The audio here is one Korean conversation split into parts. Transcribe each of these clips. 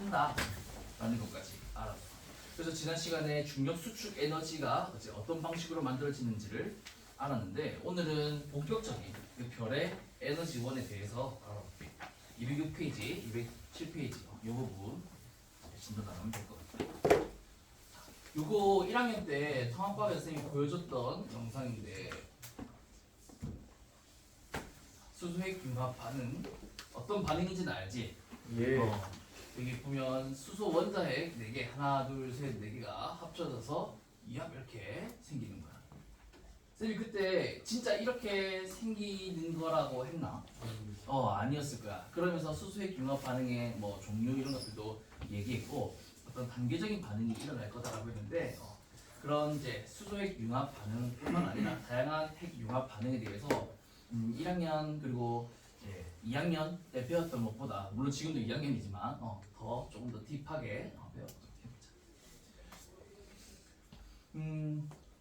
한다라는 것까지 알았어. 그래서 지난 시간에 중력 수축 에너지가 어떤 방식으로 만들어지는지를 알았는데 오늘은 본격적인 그 별의 에너지원에 대해서 알아볼게. 206페이지, 207페이지 이 부분 진도 나가면 될 것 같아요. 요거 1학년 때 통합과학 선생님이 보여줬던 영상인데 수소핵 융합 반응 어떤 반응인지는 알지? 예. 여기 보면 수소 원자핵 4개 하나 둘 셋 4개가 합쳐져서 이합 이렇게 생기는 거야. 쌤이 그때 진짜 이렇게 생기는 거라고 했나? 아니었을 거야. 그러면서 수소핵 융합 반응의 뭐 종류 이런 것들도 얘기했고 어떤 단계적인 반응이 일어날 거다라고 했는데 그런 이제 수소핵 융합 반응뿐만 아니라 다양한 핵 융합 반응에 대해서 1학년 그리고 2학년 때 배웠던 것보다 물론 지금도 2학년이지만 더 조금 더 딥하게 배워보자.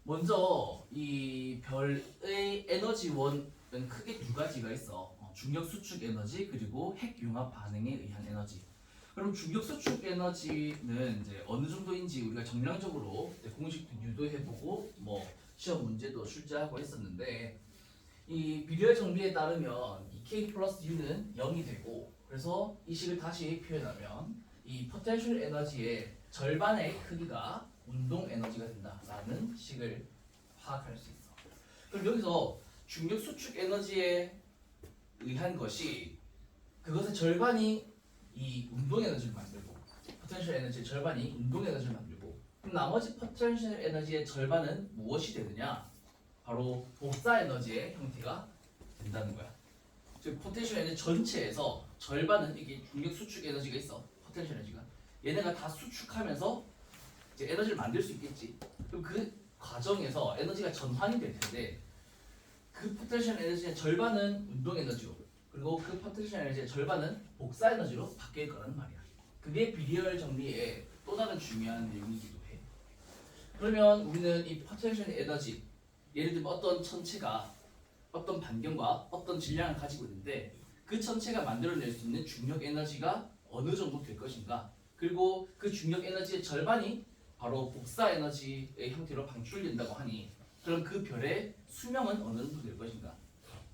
먼저 이 별의 에너지원은 크게 두 가지가 있어. 중력 수축 에너지 그리고 핵 융합 반응에 의한 에너지. 그럼 중력 수축 에너지는 이제 어느 정도인지 우리가 정량적으로 공식도 유도해보고 뭐 시험 문제도 출제하고 했었는데 이 비례 정비에 따르면 2K 플러스 U는 0이 되고 그래서 이 식을 다시 표현하면 이 포텐셜 에너지의 절반의 크기가 운동 에너지가 된다라는 식을 파악할 수 있어. 그럼 여기서 중력 수축 에너지에 의한 것이 그것의 절반이 이 운동 에너지를 만들고 포텐셜 에너지의 절반이 운동 에너지를 만들고 그럼 나머지 포텐셜 에너지의 절반은 무엇이 되느냐? 바로 복사 에너지의 형태가 된다는 거야. 즉 포텐셜 에너지 전체에서 절반은 이게 중력 수축 에너지가 있어. 포텐셜 에너지가 얘네가 다 수축하면서 이제 에너지를 만들 수 있겠지. 그럼 그 과정에서 에너지가 전환이 될 텐데 그 포텐셜 에너지의 절반은 운동 에너지로 그리고 그 포텐셜 에너지의 절반은 복사 에너지로 바뀔 거라는 말이야. 그게 비리얼 정리의 또 다른 중요한 내용이기도 해. 그러면 우리는 이 포텐셜 에너지 예를 들면 어떤 천체가 어떤 반경과 어떤 질량을 가지고 있는데 그 천체가 만들어낼 수 있는 중력 에너지가 어느 정도 될 것인가 그리고 그 중력 에너지의 절반이 바로 복사 에너지의 형태로 방출된다고 하니 그럼 그 별의 수명은 어느 정도 될 것인가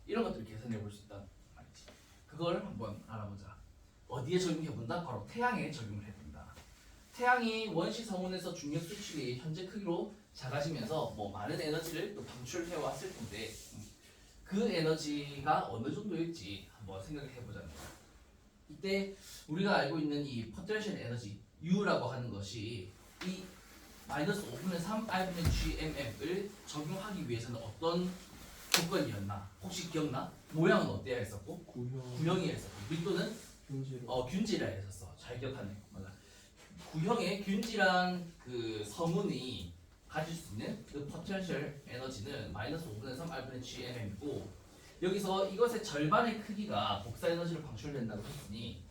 이런 것들을 계산해 볼 수 있다는 말이지. 그걸 한번 알아보자. 어디에 적용해 본다? 바로 태양에 적용을 해본다. 태양이 원시 성운에서 중력 수축의 현재 크기로 작아지면서 뭐 많은 에너지를 또 방출해 왔을 텐데 그 에너지가 어느 정도일지 한번 생각을 해보자는 거야. 이때 우리가 알고 있는 이 포텐셜 에너지 U라고 하는 것이 이 마이너스 5분의 3 R분의 GMM을 적용하기 위해서는 어떤 조건이었나? 혹시 기억나? 모양은 어때야 했었고? 구형이야 했었고 밀도는 균질이라 했었어. 잘 기억하네. 맞아. 구형의 균질한 그 성운이 가질 수 있는 그 포텐셜 에너지는 마이너스 5분의 3 R분의 GMM이고 여기서 이것의 절반의 크기가 복사 에너지로 방출된다고 했으니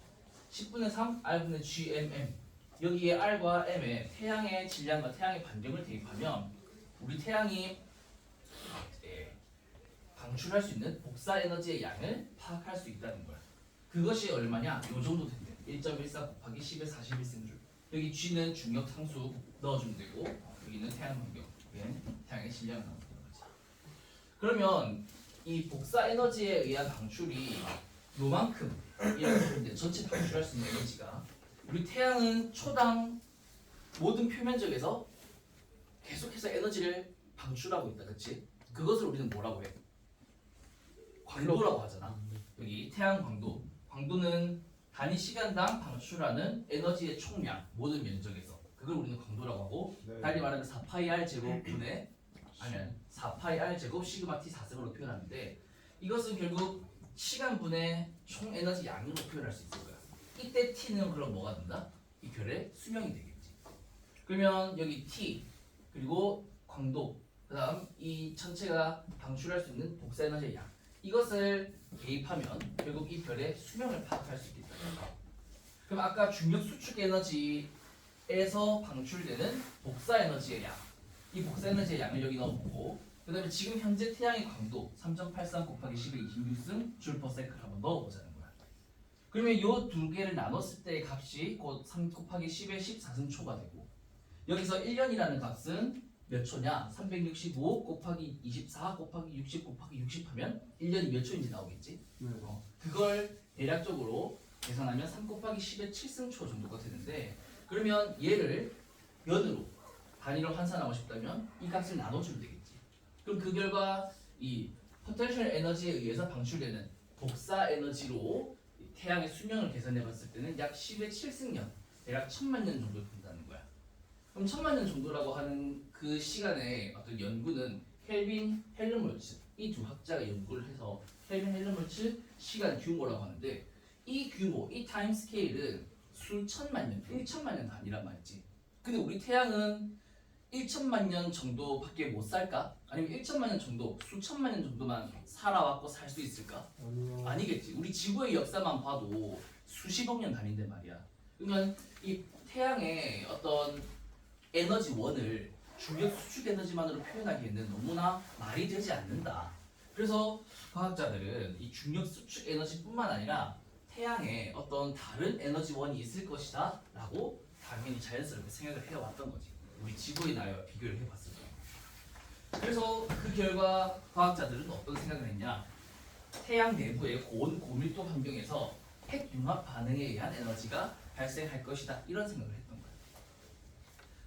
10분의 3 R분의 GMM 여기에 R과 M에 태양의 질량과 태양의 반경을 대입하면 우리 태양이 방출할 수 있는 복사 에너지의 양을 파악할 수 있다는 거야. 그것이 얼마냐? 요 정도 된대. 1.14 곱하기 10의 41cm. 여기 G는 중력 상수 넣어주면 되고 여기는 태양 반경, 여기는 태양의 질량을 넣으면 되는 거지. 그러면 이 복사 에너지에 의한 방출이 요만큼 이라고 전체 방출할 수 있는 에너지가 우리 태양은 초당 모든 표면적에서 계속해서 에너지를 방출하고 있다, 그렇지? 그것을 우리는 뭐라고 해? 광도라고 하잖아. 여기 태양 광도. 광도는 단위 시간당 방출하는 에너지의 총량 모든 면적에서 그걸 우리는 광도라고 하고 달리 말하면 4파이 제곱분의 아니면 4파이 r 제곱 시그마 t 4승으로 표현하는데 이것은 결국 시간분의 총 에너지 양으로 표현할 수 있을 거야. 이때 t는 그럼 뭐가 된다? 이 별의 수명이 되겠지. 그러면 여기 t 그리고 광도 그다음 이 천체가 방출할 수 있는 복사 에너지의 양 이것을 대입하면 결국 이 별의 수명을 파악할 수 있겠다. 그럼 아까 중력 수축 에너지에서 방출되는 복사 에너지의 양, 이 복사 에너지의 양을 여기 넣어보고 그 다음에 지금 현재 태양의 광도 3.83 곱하기 10의 26승 줄 퍼 세클 한번 넣어보자는 거야. 그러면 요 두 개를 나눴을 때의 값이 곧 3 곱하기 10의 14승초가 되고 여기서 1년이라는 값은 몇 초냐? 365 곱하기 24 곱하기 60 곱하기 60 하면 1년이 몇 초인지 나오겠지? 네. 그걸 대략적으로 계산하면 3 곱하기 10의 7승초 정도가 되는데 그러면 얘를 연으로 단위로 환산하고 싶다면 이 값을 나눠주면 되겠지. 그럼 그 결과 이 포텐셜 에너지에 의해서 방출되는 복사 에너지로 태양의 수명을 계산해 봤을 때는 약 10의 7승년, 대략 1000만 년 정도 된다는 거야. 그럼 1000만 년 정도라고 하는 그 시간의 어떤 연구는 켈빈 헬름홀츠 이 두 학자가 연구를 해서 켈빈 헬름홀츠 시간 규모라고 하는데 이 규모, 이 타임 스케일은 수천만 년, 1천만 년 단위란 말이지. 근데 우리 태양은 1천만 년 정도밖에 못 살까? 아니면 1천만 년 정도, 수천만 년 정도만 살아왔고 살 수 있을까? 아니요. 아니겠지. 우리 지구의 역사만 봐도 수십억 년 단위인데 말이야. 그러니까 이 태양의 어떤 에너지원을 중력 수축 에너지만으로 표현하기에는 너무나 말이 되지 않는다. 그래서 과학자들은 이 중력 수축 에너지뿐만 아니라 태양에 어떤 다른 에너지원이 있을 것이다 라고 당연히 자연스럽게 생각을 해왔던 거지. 우리 지구의 나이와 비교를 해봤을 때. 그래서 그 결과 과학자들은 어떤 생각을 했냐? 태양 내부의 고밀도 환경에서 핵융합 반응에 의한 에너지가 발생할 것이다 있런 생각을 했던 거예요.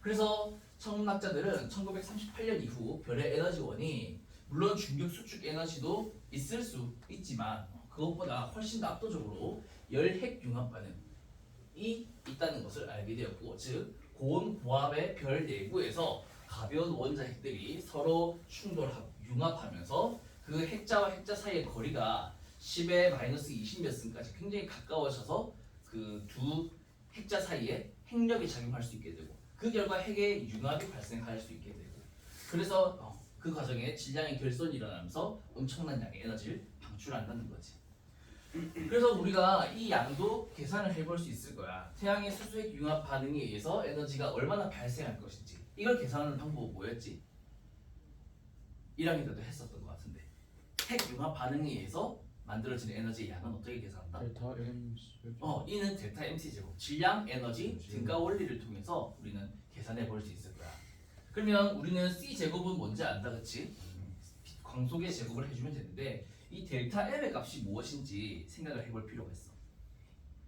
그래서 천문학자들은 1938년 이후 별의 에너지원이 물론 중력 수축 에너지도 있을 수 있지만 그것보다 훨씬 더 압도적으로 열핵융합 반응이 있다는 것을 알게 되었고, 즉 고온 고압의 별 내부에서 가벼운 원자핵들이 서로 충돌하고 융합하면서 그 핵자와 핵자 사이의 거리가 10의 마이너스 20 몇 승까지 굉장히 가까워져서 그 두 핵자 사이에 핵력이 작용할 수 있게 되고 그 결과 핵의 융합이 발생할 수 있게 되고 그래서 그 과정에 질량의 결손이 일어나면서 엄청난 양의 에너지를 방출한다는 거지. 그래서 우리가 이 양도 계산을 해볼 수 있을 거야. 태양의 수소핵 융합 반응에 의해서 에너지가 얼마나 발생할 것인지 이걸 계산하는 방법은 뭐였지? 1학년 때도 했었던 것 같은데 핵 융합 반응에 의해서 만들어지는 에너지의 양은 어떻게 계산한다? 델타 M 이는 델타 MT 제곱 질량 에너지 증가 원리를 통해서 우리는 계산해 볼 수 있을 거야. 그러면 우리는 C 제곱은 뭔지 안다, 그치? 광속의 제곱을 해주면 되는데 이 델타 M의 값이 무엇인지 생각을 해볼 필요가 있어.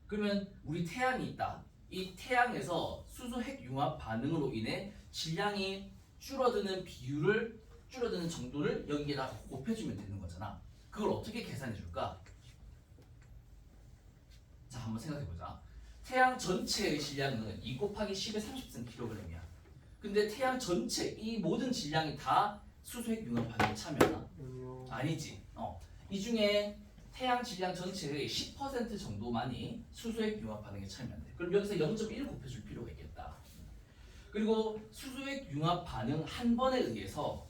그러면 우리 태양이 있다. 이 태양에서 수소 핵 융합 반응으로 인해 질량이 줄어드는 비율을 줄어드는 정도를 여기에다 곱해주면 되는 거잖아. 그걸 어떻게 계산해 줄까? 자, 한번 생각해 보자. 태양 전체의 질량은 2 곱하기 10의 30kg이야. 근데 태양 전체 이 모든 질량이 다 수소핵 융합 반응에 참여하나? 아니요. 아니지. 이 중에 태양 질량 전체의 10% 정도만이 수소핵 융합 반응에 참여한대. 그럼 여기서 0.1 곱해줄 필요가 있겠다. 그리고 수소핵 융합 반응 한 번에 의해서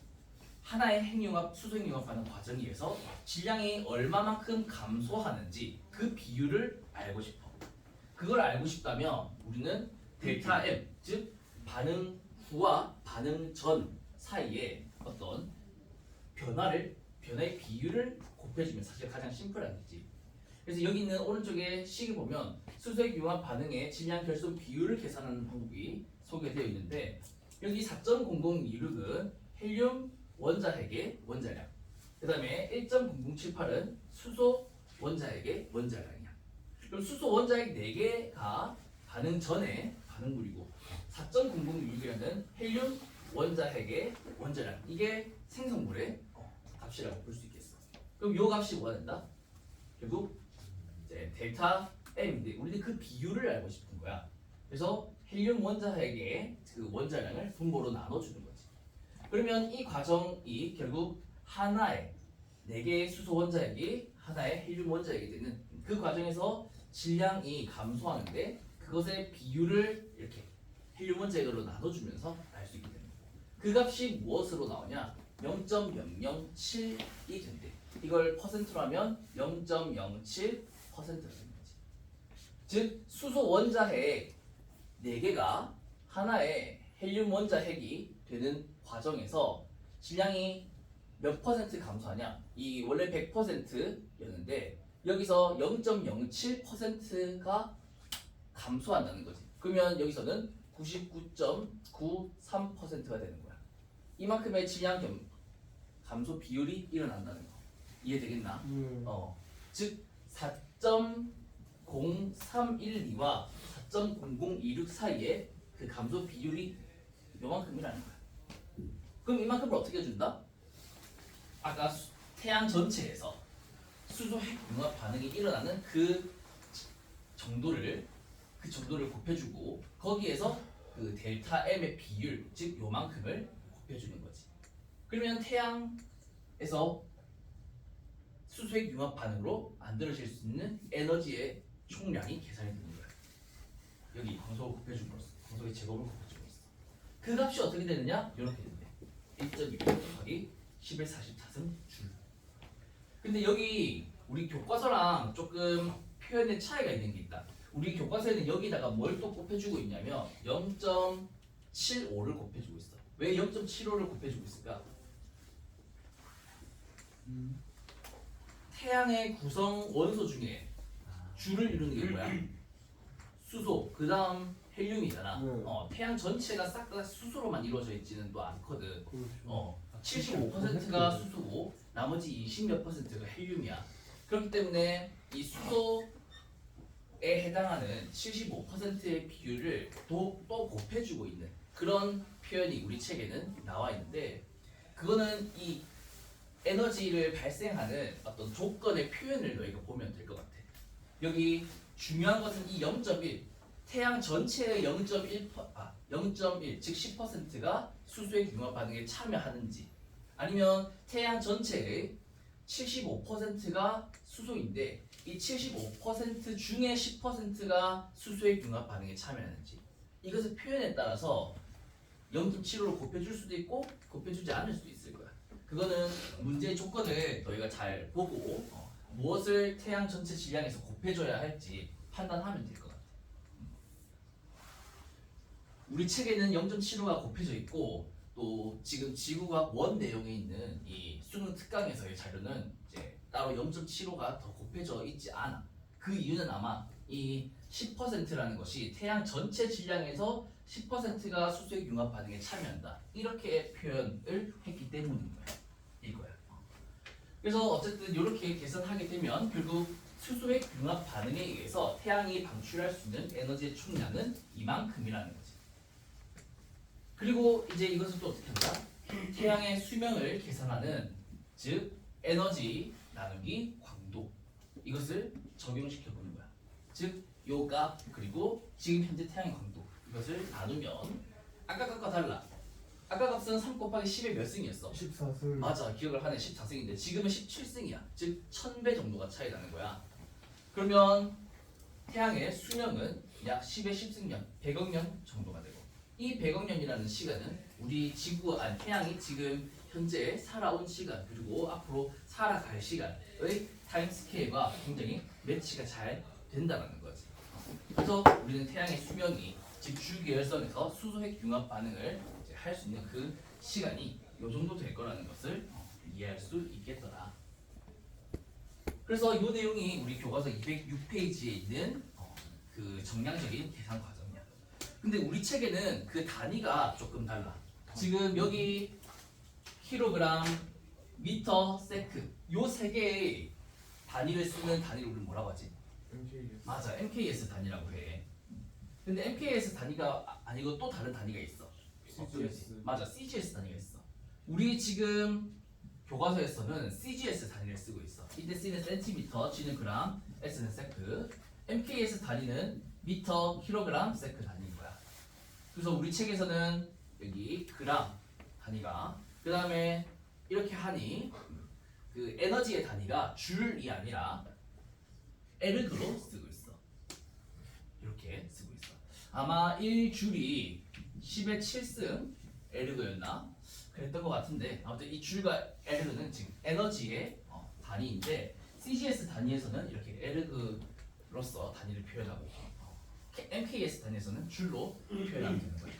하나의 핵융합, 수소핵 융합 반응 과정에 의해서 질량이 얼마만큼 감소하는지 그 비율을 알고 싶어. 그걸 알고 싶다면 우리는 델타 M, 즉 반응 후와 반응 전 사이에 어떤 변화의 비율을 곱해주면 사실 가장 심플한 거지. 그래서 여기 있는 오른쪽에 식을 보면 수소핵 융합 반응의 질량 결손 비율을 계산하는 방법이 소개되어 있는데 여기 4.0026은 헬륨 원자핵의 원자량, 그 다음에 1.0078은 수소 원자핵의 원자량이야. 그럼 수소 원자핵 4개가 반응 전에 반응물이고 4.0026이라는 헬륨 원자핵의 원자량, 이게 생성물의 값이라고 볼 수 있겠어. 그럼 요 값이 뭐가 된다? 결국 이제 델타 M인데 우리는 그 비율을 알고 싶은 거야. 그래서 헬륨 원자핵의 그 원자량을 분모로 나눠주는 거지. 그러면 이 과정이 결국 하나의 4개의 수소 원자핵이 하나의 헬륨 원자핵이 되는 그 과정에서 질량이 감소하는데 그것의 비율을 이렇게 헬륨 원자핵으로 나눠주면서 알 수 있게 되는 거야. 그 값이 무엇으로 나오냐? 0.007이 된대. 이걸 퍼센트로 하면 0.07%가 되는 거지. 즉 수소 원자핵 4개가 하나의 헬륨 원자핵이 되는 과정에서 질량이 몇 퍼센트 감소하냐? 이 원래 100%였는데 여기서 0.07%가 감소한다는 거지. 그러면 여기서는 99.93%가 되는 거야. 이만큼의 질량 감소 비율이 일어난다는 거. 이해되겠나? 즉 4.0312와 4.0026 사이에 그 감소 비율이 요만큼이라는 거야. 그럼 이만큼을 어떻게 준다? 아까 태양 전체에서 수소 핵 융합 반응이 일어나는 그 정도를 곱해주고 거기에서 그 델타 M의 비율, 즉 요만큼을 곱해주는 거지. 그러면 태양에서 수소 핵 융합 반응으로 만들어질 수 있는 에너지의 총량이 계산이 되는 거야. 여기 광속을 곱해줌으로써 광속의 제곱을 곱해줌으로써 그 값이 어떻게 되느냐? 이렇게 된대. 1.2 곱하기 10의 44승 줄. 근데 여기 우리 교과서랑 조금 표현의 차이가 있는 게 있다. 우리 교과서에는 여기다가 뭘 또 곱해주고 있냐면 0.75를 곱해주고 있어. 왜 0.75를 곱해주고 있을까? 태양의 구성 원소 중에 주를 이루는 게 뭐야? 수소, 그 다음 헬륨이잖아. 태양 전체가 싹 다 수소로만 이루어져 있지는 또 않거든. 75%가 수소고 나머지 20몇 %가 헬륨이야. 그렇기 때문에 이 수소에 해당하는 75%의 비율을 또 곱해주고 있는 그런 표현이 우리 책에는 나와 있는데, 그거는 이 에너지를 발생하는 어떤 조건의 표현을 너희가 보면 될 것 같아. 여기 중요한 것은 이 0.1, 태양 전체의 0.1, 즉 10%가 수소의 융합 반응에 참여하는지, 아니면 태양 전체의 75%가 수소인데 이 75% 중에 10%가 수소의 융합 반응에 참여하는지, 이것의 표현에 따라서 0.75로 곱해줄 수도 있고 곱해주지 않을 수도 있을 거야. 그거는 문제의 조건을 너희가 잘 보고 무엇을 태양 전체 질량에서 곱해줘야 할지 판단하면 될 것 같아. 우리 책에는 0.75가 곱해져 있고, 또 지금 지구과학 원 내용에 있는 이 수능 특강에서의 자료는 이제 따로 0.75가 더 곱해져 있지 않아. 그 이유는 아마 이 10%라는 것이 태양 전체 질량에서 10%가 수소의 융합 반응에 참여한다, 이렇게 표현을 했기 때문인 거야. 이거야. 그래서 어쨌든 이렇게 계산하게 되면 결국 수소의 융합 반응에 의해서 태양이 방출할 수 있는 에너지의 총량은 이만큼이라는 거지. 그리고 이제 이것을 또 어떻게 한다? 태양의 수명을 계산하는, 즉 에너지 나누기 광도, 이것을 적용시켜 보는 거야. 즉 요 값 그리고 지금 현재 태양의 광도, 이것을 나누면 아까 값과 달라. 아까 값은 3 곱하기 10의 몇 승이었어? 14승. 맞아, 기억을 하네. 14승인데 지금은 17승이야. 즉 1000배 정도가 차이 나는 거야. 그러면 태양의 수명은 약 10의 10승년, 100억 년 정도가 되고, 이 100억 년이라는 시간은 우리 태양이 지금 현재 살아온 시간 그리고 앞으로 살아갈 시간의 타임스케일과 굉장히 매치가 잘 된다는 거지. 그래서 우리는 태양의 수명이, 즉 주계열선에서 수소핵 융합 반응을 할 수 있는 그 시간이 이 정도 될 거라는 것을 이해할 수 있겠더라. 그래서 이 내용이 우리 교과서 206페이지에 있는 그 정량적인 계산 과정이야. 근데 우리 책에는 그 단위가 조금 달라. 지금 여기 킬로그램, 미터, 세크, 요 세 개의 단위를 쓰는 단위를 우리 뭐라고 하지? MKS. 맞아, MKS 단위라고 해. 근데 MKS 단위가 아니고 또 다른 단위가 있어. CGS. 맞아, CGS 단위가 있어. 우리 지금 교과서에서는 CGS 단위를 쓰고 있어. 이때 C는 센티미터, G는 그램, S는 세크. MKS 단위는 미터, 킬로그램, 세크 단위인 거야. 그래서 우리 책에서는 여기 그램 단위가, 그 다음에 이렇게 하니 그 에너지의 단위가 줄이 아니라 에르그로 쓰고 있어. 이렇게 쓰고 있어. 아마 1줄이 10의 7승 에르그였나? 그랬던 것 같은데, 아무튼 이 줄과 에르그는 지금 에너지의 단위인데, CGS 단위에서는 이렇게 에르그로서 단위를 표현하고 있고, MKS 단위에서는 줄로 표현하면 되는 거예요.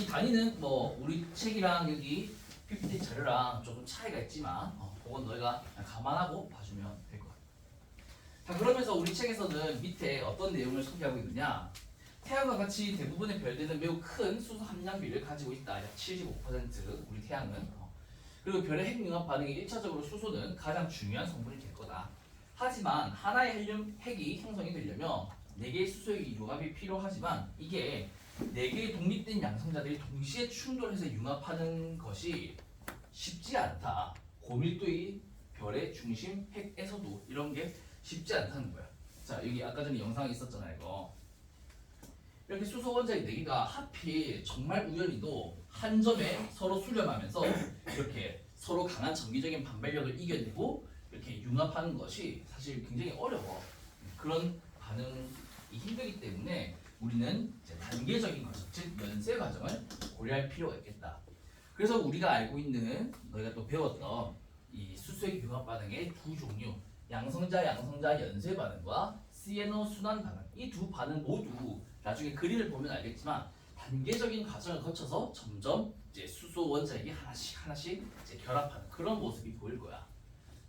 이 단위는 뭐 우리 책이랑 여기 PPT 자료랑 조금 차이가 있지만 그건 너희가 그냥 감안하고 봐주면 될 것 같아. 자, 그러면서 우리 책에서는 밑에 어떤 내용을 소개하고 있느냐? 태양과 같이 대부분의 별들은 매우 큰 수소 함량비를 가지고 있다. 약 75% 우리 태양은. 그리고 별의 핵융합 반응이 1차적으로 수소는 가장 중요한 성분이 될 거다. 하지만 하나의 헬륨 핵이 형성이 되려면 4개의 수소의 융합이 필요하지만 이게 4개의 독립된 양성자들이 동시에 충돌해서 융합하는 것이 쉽지 않다. 고밀도의 별의 중심 핵에서도 이런 게 쉽지 않다는 거야. 자, 여기 아까 전에 영상이 있었잖아요, 이거. 이렇게 수소 원자의 4개가 하필 정말 우연히도 한 점에 서로 수렴하면서 이렇게 서로 강한 전기적인 반발력을 이겨내고 이렇게 융합하는 것이 사실 굉장히 어려워. 그런 반응이 힘들기 때문에 우리는 이제 단계적인 과정, 즉 연쇄 과정을 고려할 필요가 있겠다. 그래서 우리가 알고 있는 너희가 또 배웠던 이 수소의 융합 반응의 두 종류, 양성자 연쇄 반응과 시에노 순환 반응, 이 두 반응 모두 나중에 그림을 보면 알겠지만 단계적인 과정을 거쳐서 점점 이제 수소 원자핵이 하나씩 이제 결합하는 그런 모습이 보일 거야.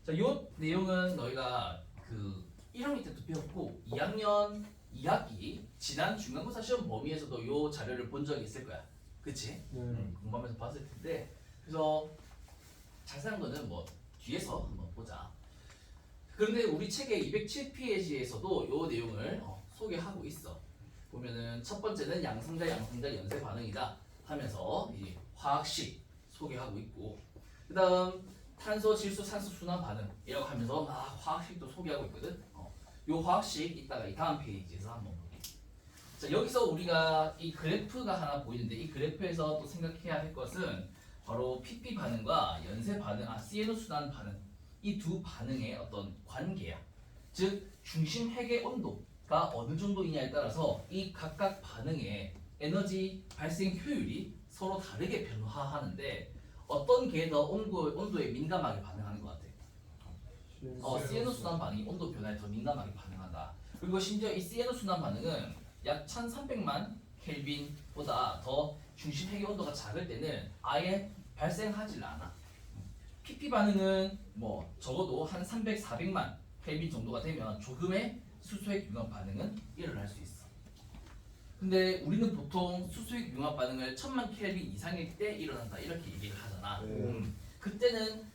자, 요 내용은 너희가 그 1학년 때도 배웠고 2학년 2학기 지난 중간고사 시험 범위에서도 요 자료를 본 적이 있을 거야. 그치? 공부하면서 봤을 텐데 그래서 자세한 거는 뭐 뒤에서 한번 보자. 그런데 우리 책의 207페이지에서도 요 내용을 소개하고 있어. 보면은 첫 번째는 양성자 연쇄 반응이다 하면서 이 화학식 소개하고 있고, 그다음 탄소 질소 산소 순환 반응이라고 하면서 막 화학식도 소개하고 있거든. 요 화학식 이따가 이 다음 페이지에서 한번 볼게. 자, 여기서 우리가 이 그래프가 하나 보이는데 이 그래프에서 또 생각해야 할 것은 바로 PP 반응과 연쇄 반응, 시에노 순환 반응, 이 두 반응의 어떤 관계야. 즉 중심 핵의 온도가 어느 정도이냐에 따라서 이 각각 반응의 에너지 발생 효율이 서로 다르게 변화하는데 어떤 게 더 온도에 민감하게 반응하는 것 같아? 시에노 순환 반응이 온도 변화에 더 민감하게 반응한다. 그리고 심지어 이 시에노 순환 반응은 약 1300만 켈빈보다 더 중심 핵의 온도가 작을 때는 아예 발생하질 않아. PP 반응은 뭐 적어도 한 300, 400만 켈빈 정도가 되면 조금의 수소핵 융합 반응은 일어날 수 있어. 근데 우리는 보통 수소핵 융합 반응을 1000만 켈빈 이상일 때 일어난다 이렇게 얘기를 하잖아. 그때는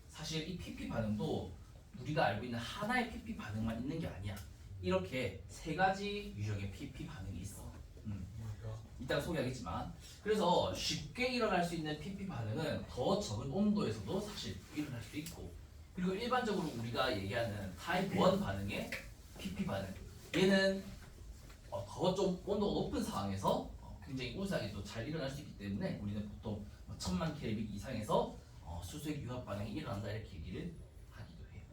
사실 이 PP 반응도 우리가 알고 있는 하나의 PP 반응만 있는 게 아니야. 이렇게 3가지 유형의 PP 반응이 있어. 이따가 소개하겠지만, 그래서 쉽게 일어날 수 있는 PP 반응은 더 적은 온도에서도 사실 일어날 수 있고, 그리고 일반적으로 우리가 얘기하는 타입 1 반응의 PP 반응, 얘는 더 좀 온도가 높은 상황에서 굉장히 우수하게 또 잘 일어날 수 있기 때문에 우리는 보통 1000만 켈빈 이상에서 수소핵 융합 반응이 일어난다 이렇게 얘기를 하기도 해요.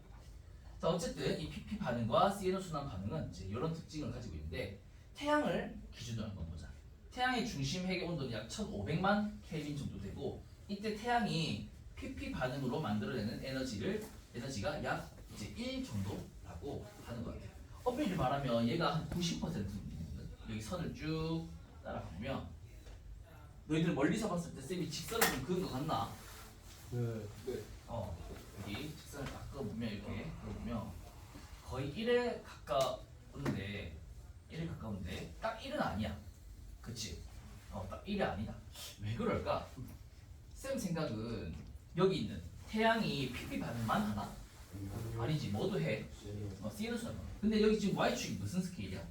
자, 어쨌든 이 PP 반응과 시에노 순환 반응은 이제 이런 특징을 가지고 있는데, 태양을 기준으로 한번 보자. 태양의 중심 핵의 온도는 약 1500만 켈빈 정도 되고, 이때 태양이 PP 반응으로 만들어내는 에너지가 약 이제 1 정도라고 하는 것 같아요. 엄밀히 말하면 얘가 한 90%입니다. 여기 선을 쭉 따라가면 너희들 멀리서 봤을 때 쌤이 직선을 좀 그은 것 같나? 여기 직선을 딱 그어보면 이렇게 그어보면 거의 1에 가까운데 딱 1은 아니야. 그치? 딱 1이 아니다. 왜 그럴까? 쌤 생각은 여기 있는 태양이 PP 반응만 하나? 아니지, 뭐도 해. 시누스. 근데 여기 지금 Y축이 무슨 스케일이야?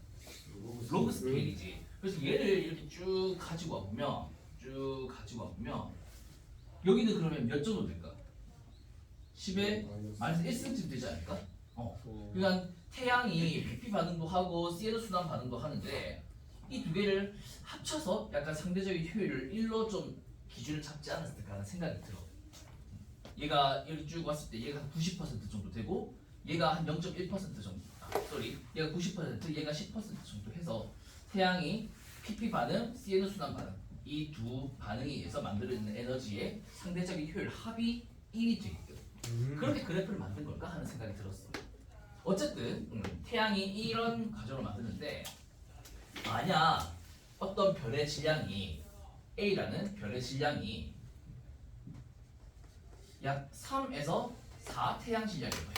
로그 스케일이지. 그래서 얘를 이렇게 쭉 가지고 와보면 여기는 그러면 몇 정도 될까? 10에 마이너스 1cm 되지 않을까? 그러니까 태양이 PP 반응도 하고 시에노 순환 반응도 하는데 이 두 개를 합쳐서 약간 상대적인 효율을 1로 좀 기준을 잡지 않았을까 하는 생각이 들어. 얘가 여기 쭉 왔을 때 얘가 한 90% 정도 되고 얘가 한 0.1% 정도, 얘가 90%, 얘가 10% 정도 해서 태양이 PP 반응, 시에노 순환 반응, 이 두 반응에 의해서 만들어지는 에너지의 상대적인 효율 합이 1이 되게끔 그렇게 그래프를 만든 걸까 하는 생각이 들었어. 어쨌든 태양이 이런 과정을 만드는데, 만약 어떤 별의 질량이 A라는 별의 질량이 약 3에서 4 태양 질량이라고 해.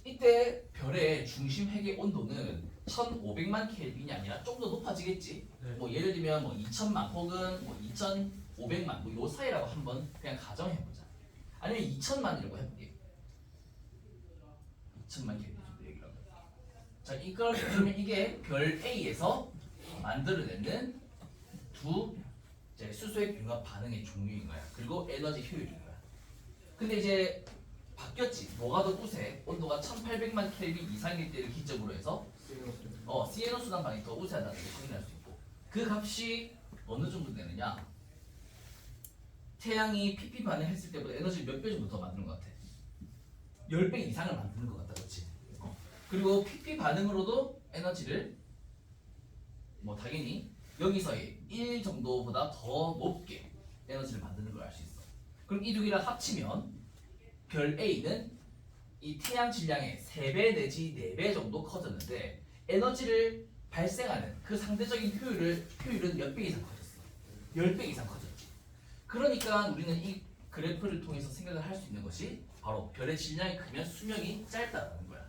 이때 별의 중심 핵의 온도는 1500만 켈빈이 아니라 좀 더 높아지겠지. 네. 뭐 예를 들면 뭐 2000만 혹은 뭐 2500만 뭐 요 사이라고 한번 그냥 가정해보자. 아니면 2000만이라고 해볼게. 2000만 켈빈 정도 얘기를 합니다. 자, 이걸 그러면 이게 별 A에서 만들어내는 두 이제 수소핵 융합 반응의 종류인 거야. 그리고 에너지 효율인 거야. 근데 이제 바뀌었지. 뭐가 더 우세? 온도가 1800만 켈빈 이상일 때를 기점으로 해서 시에노 수단방이 더 우세하다는 걸 확인할 수 있고, 그 값이 어느 정도 되느냐? 태양이 PP 반응했을 때보다 에너지를 몇 배 정도 더 만드는 것 같아? 10배 이상을 만드는 것 같다, 그렇지? 그리고 PP 반응으로도 에너지를 뭐 당연히 여기서의 1 정도보다 더 높게 에너지를 만드는 걸 알 수 있어. 그럼 이 두 개를 합치면 별 A는 이 태양 질량의 3배 내지 4배 정도 커졌는데 에너지를 발생하는 그 상대적인 효율은 몇 배 이상 커졌어? 10배 이상 커졌지. 그러니까 우리는 이 그래프를 통해서 생각을 할 수 있는 것이 바로 별의 질량이 크면 수명이 짧다라는 거야.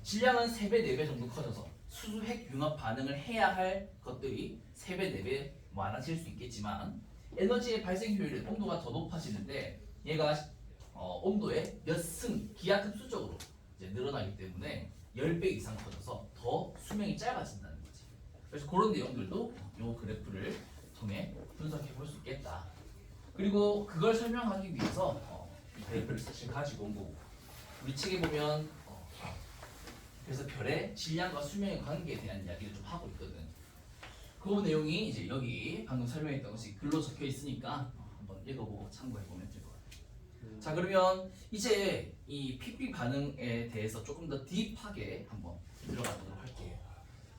질량은 3배, 4배 정도 커져서 수소핵 융합 반응을 해야 할 것들이 3배, 4배 많아질 수 있겠지만 에너지의 발생 효율은 온도가 더 높아지는데 얘가 온도의 몇 승, 기하급수적으로 이제 늘어나기 때문에 10배 이상 커져서 더 수명이 짧아진다는 거지. 그래서 그런 내용들도 이 그래프를 통해 분석해 볼 수 있겠다. 그리고 그걸 설명하기 위해서 이 그래프를 사실 가지고 온 거고, 우리 책에 보면 그래서 별의 질량과 수명의 관계에 대한 이야기를 좀 하고 있거든. 그 내용이 이제 여기 방금 설명했던 것이 글로 적혀 있으니까 한번 읽어보고 참고해 보면 될 것 같아요. 자, 그러면 이제 이 PP 반응에 대해서 조금 더 딥하게 한번 들어가 보도록 할게요.